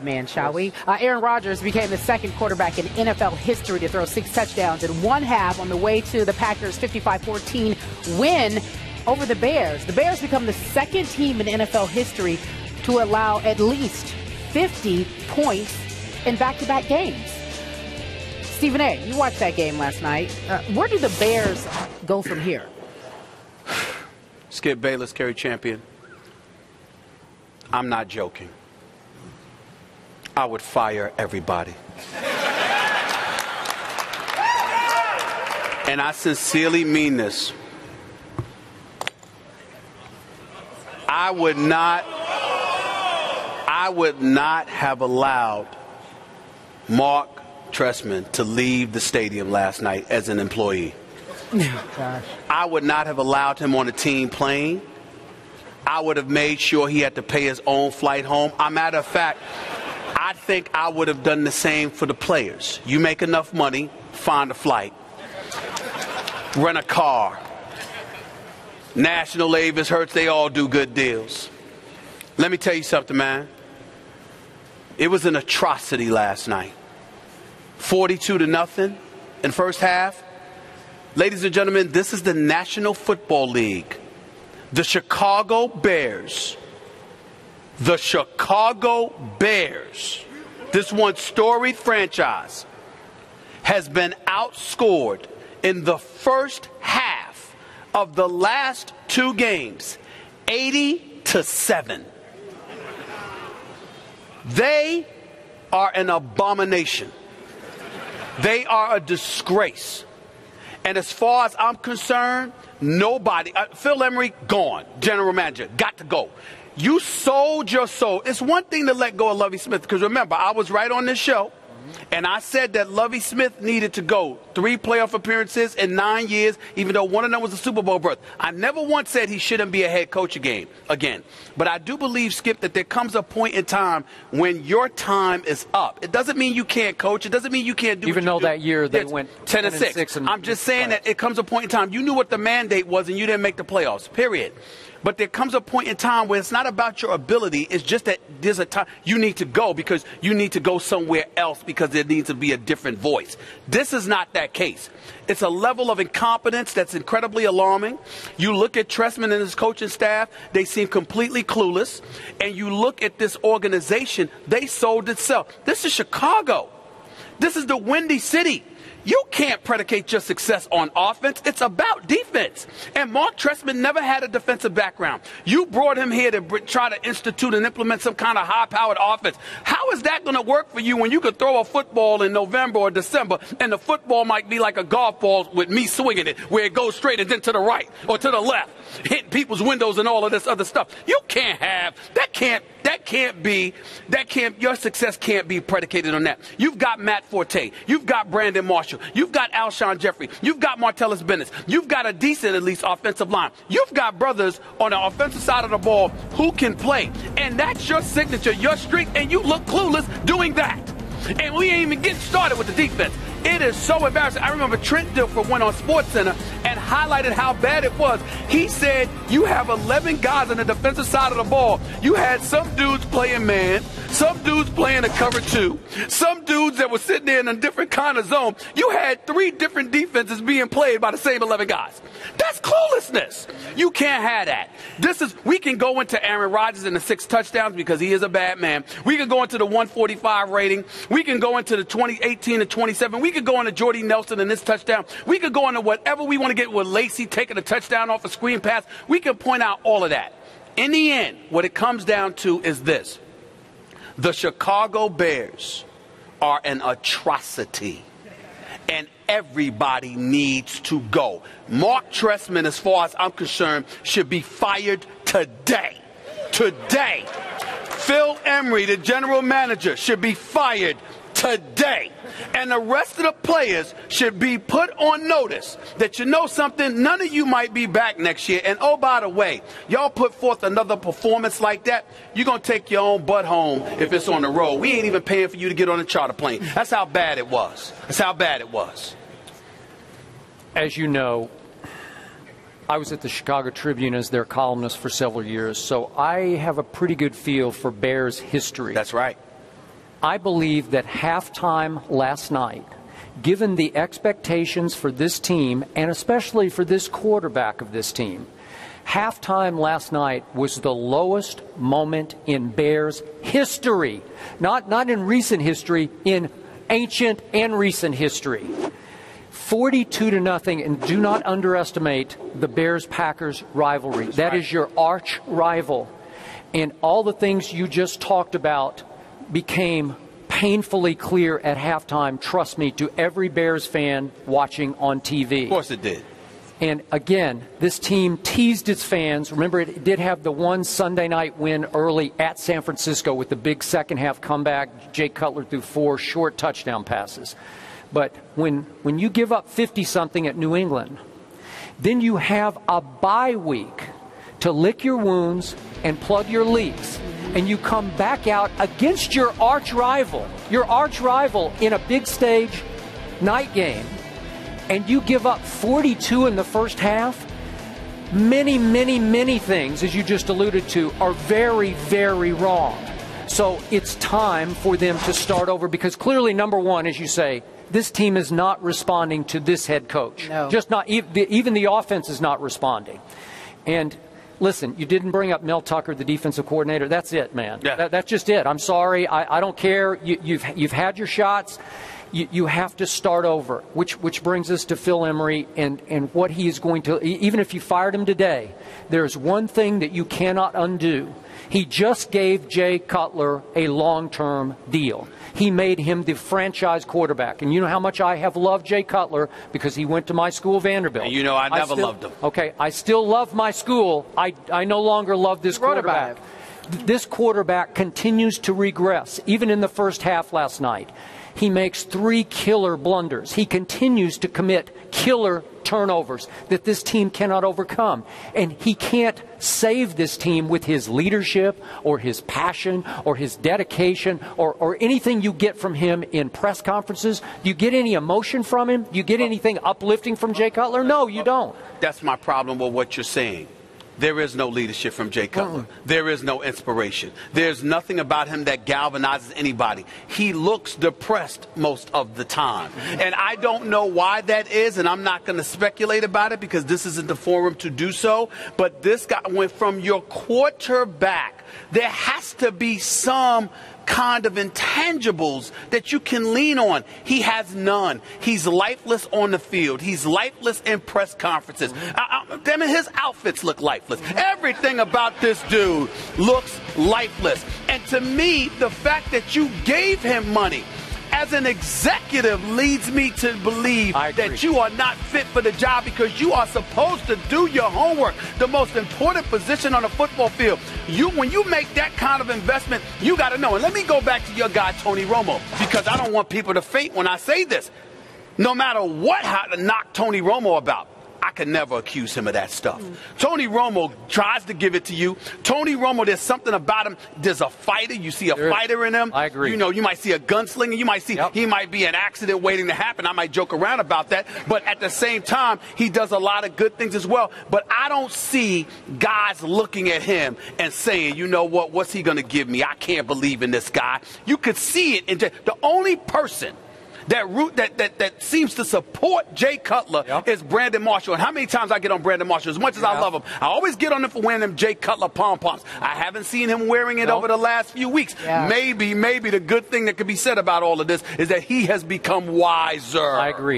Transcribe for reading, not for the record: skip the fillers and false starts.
Man, shall we? Aaron Rodgers became the second quarterback in NFL history to throw 6 touchdowns in one half on the way to the Packers' 55-14 win over the Bears. The Bears become the second team in NFL history to allow at least 50 points in back-to-back games. Stephen A., you watched that game last night. Where do the Bears go from here? Skip Bayless, Kerry champion. I'm not joking. I would fire everybody. And I sincerely mean this. I would not have allowed Mark Trestman to leave the stadium last night as an employee. Gosh. I would not have allowed him on a team plane. I would have made sure he had to pay his own flight home. As a matter of fact, I think I would have done the same for the players. You make enough money, find a flight, rent a car. National Avis, Hertz, they all do good deals. Let me tell you something, man. It was an atrocity last night. 42-0 in first half. Ladies and gentlemen, this is the National Football League. The Chicago Bears. The Chicago Bears, this one storied franchise, has been outscored in the first half of the last 2 games, 80-7. They are an abomination. They are a disgrace. And as far as I'm concerned, nobody, Phil Emery, gone. General manager, got to go. You sold your soul. It's one thing to let go of Lovie Smith, because remember, I was right on this show, and I said that Lovie Smith needed to go. 3 playoff appearances in 9 years, even though one of them was a Super Bowl berth. I never once said he shouldn't be a head coach again. But I do believe, Skip, that there comes a point in time when your time is up. It doesn't mean you can't coach. It doesn't mean you can't do even though that year they went 10-6. I'm just saying that it comes a point in time. You knew what the mandate was, and you didn't make the playoffs, period. But there comes a point in time where it's not about your ability. It's just that there's a time you need to go, because you need to go somewhere else, because there needs to be a different voice. This is not that case. It's a level of incompetence that's incredibly alarming. You look at Trestman and his coaching staff, they seem completely clueless. And you look at this organization, they sold itself. This is Chicago. This is the Windy City. You can't predicate your success on offense. It's about defense. And Mark Trestman never had a defensive background. You brought him here to try to institute and implement some kind of high-powered offense. How is that going to work for you when you could throw a football in November or December, and the football might be like a golf ball with me swinging it, where it goes straight and then to the right or to the left, hitting people's windows and all of this other stuff? You can't have that. Your success can't be predicated on that. You've got Matt Forte. You've got Brandon Marshall. You've got Alshon Jeffrey. You've got Martellus Bennett. You've got a decent, at least, offensive line. You've got brothers on the offensive side of the ball who can play. And that's your signature, your streak, and you look clueless doing that. And we ain't even getting started with the defense. It is so embarrassing. I remember Trent Dilfer went on SportsCenter and highlighted how bad it was. He said you have 11 guys on the defensive side of the ball. You had some dudes playing man, some dudes playing a cover 2, some dudes that were sitting there in a different kind of zone. You had 3 different defenses being played by the same 11 guys. That's cluelessness. You can't have that. We can go into Aaron Rodgers and the 6 touchdowns because he is a bad man. We can go into the 145 rating. We can go into the 2018 to 27. We could go into Jordy Nelson and this touchdown. We could go into whatever we want to get with Lacey taking a touchdown off a screen pass. We can point out all of that. In the end, what it comes down to is this. The Chicago Bears are an atrocity, and everybody needs to go. Mark Trestman, as far as I'm concerned, should be fired today. Today. Phil Emery, the general manager, should be fired today. And the rest of the players should be put on notice that, you know something, none of you might be back next year. And oh, by the way, y'all put forth another performance like that, you're going to take your own butt home if it's on the road. We ain't even paying for you to get on a charter plane. That's how bad it was. That's how bad it was. As you know, I was at the Chicago Tribune as their columnist for several years, so I have a pretty good feel for Bears history. That's right. I believe that halftime last night, given the expectations for this team, and especially for this quarterback of this team, halftime last night was the lowest moment in Bears history. Not in recent history, in ancient and recent history. 42-0, and do not underestimate the Bears-Packers rivalry. That is your arch rival. And all the things you just talked about became painfully clear at halftime, trust me, to every Bears fan watching on TV. Of course it did. And again, this team teased its fans. Remember, it did have the one Sunday night win early at San Francisco with the big second-half comeback. Jay Cutler threw 4 short touchdown passes. But when you give up 50-something at New England, then you have a bye week to lick your wounds and plug your leaks. And you come back out against your arch rival in a big stage night game, and you give up 42 in the first half. Many, many, many things, as you just alluded to, are very, very wrong. So it's time for them to start over, because clearly, number one, as you say, this team is not responding to this head coach. No. Just not even the offense is not responding. And listen, you didn't bring up Mel Tucker, the defensive coordinator. That's it, man. Yeah. That's just it. I'm sorry. I don't care. You've had your shots. You have to start over, which brings us to Phil Emery and what he is going to, even if you fired him today, there's one thing that you cannot undo. He just gave Jay Cutler a long-term deal. He made him the franchise quarterback. And you know how much I have loved Jay Cutler because he went to my school, Vanderbilt. And you know I never loved him. Okay, I still love my school. I no longer love this quarterback. This quarterback continues to regress, even in the first half last night. He makes 3 killer blunders. He continues to commit killer turnovers that this team cannot overcome. And he can't save this team with his leadership or his passion or his dedication or anything you get from him in press conferences. Do you get any emotion from him? Do you get anything uplifting from Jay Cutler? No, you don't. That's my problem with what you're saying. There is no leadership from Jay Cutler. There is no inspiration. There's nothing about him that galvanizes anybody. He looks depressed most of the time. And I don't know why that is, and I'm not going to speculate about it because this isn't the forum to do so. But this guy went from your quarterback. There has to be some kind of intangibles that you can lean on. He has none. He's lifeless on the field. He's lifeless in press conferences. Damn it, his outfits look lifeless. Everything about this dude looks lifeless. And to me, the fact that you gave him money as an executive leads me to believe that you are not fit for the job, because you are supposed to do your homework. The most important position on the football field. When you make that kind of investment, you got to know. And let me go back to your guy, Tony Romo, because I don't want people to faint when I say this. No matter what, how to knock Tony Romo about, I could never accuse him of that stuff. Tony Romo tries to give it to you. Tony Romo, there's something about him. There's a fighter. You see a fighter in him. I agree. You know, you might see a gunslinger. You might see he might be an accident waiting to happen. I might joke around about that. But at the same time, he does a lot of good things as well. But I don't see guys looking at him and saying, you know what, what's he going to give me? I can't believe in this guy. You could see it. The only person that seems to support Jay Cutler is Brandon Marshall. And how many times I get on Brandon Marshall, as much as I love him, I always get on him for wearing them Jay Cutler pom-poms. I haven't seen him wearing it over the last few weeks. Maybe the good thing that could be said about all of this is that he has become wiser. I agree.